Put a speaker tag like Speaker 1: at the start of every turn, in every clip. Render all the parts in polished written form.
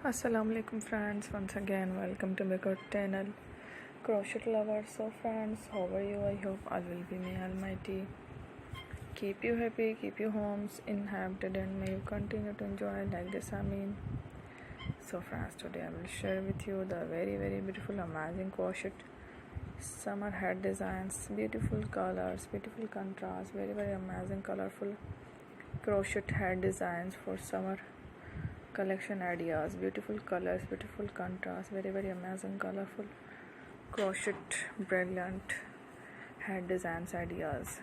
Speaker 1: Assalamu alaikum friends, once again welcome to my good channel Crochet Lovers. So friends, how are you? I hope all will be may almighty keep you happy, keep your homes inhabited, and may you continue to enjoy like this. So friends, today I will share with you the very beautiful amazing crochet summer hat designs, beautiful colors, beautiful contrast, very amazing colorful crochet hat designs for summer collection ideas, beautiful colors, beautiful contrast, very amazing colorful crochet brilliant hat designs ideas.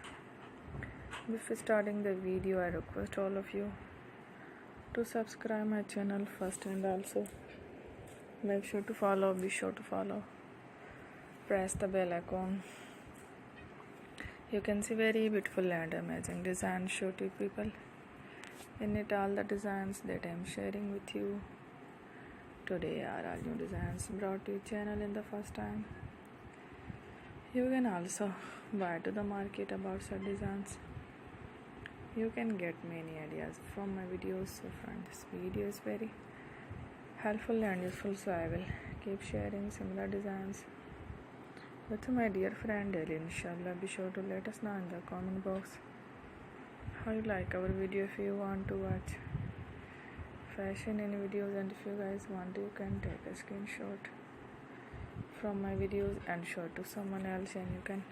Speaker 1: Before starting the video, I request all of you to subscribe my channel first, and also be sure to follow, press the bell icon. You can see very beautiful and amazing designs show to people. In it, all the designs that I am sharing with you today are all new designs brought to your channel in the first time. You can also buy to the market about such designs. You can get many ideas from my videos. So friends, this video is very helpful and useful, so I will keep sharing similar designs with my dear friend daily, inshallah. Be sure to let us know in the comment box how you like our video. If you want to watch fashion in videos, and if you guys want, you can take a screenshot from my videos and show it to someone else, and you can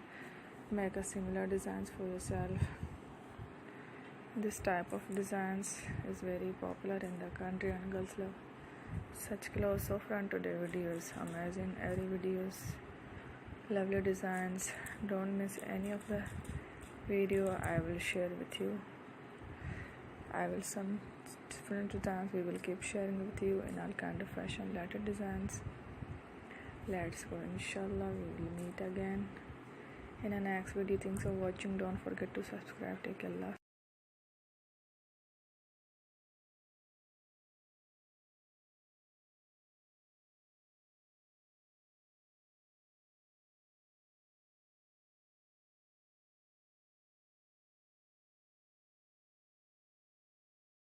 Speaker 1: make a similar designs for yourself. This type of designs is very popular in the country, and girls love such clothes. So friend, today video is amazing. Every videos lovely designs. Don't miss any of the video I will share with you. I will some different designs we will keep sharing with you in all kind of fashion related designs. Let's go, inshallah. We will meet again in the next video. Thanks for watching. Don't forget to subscribe. Take care.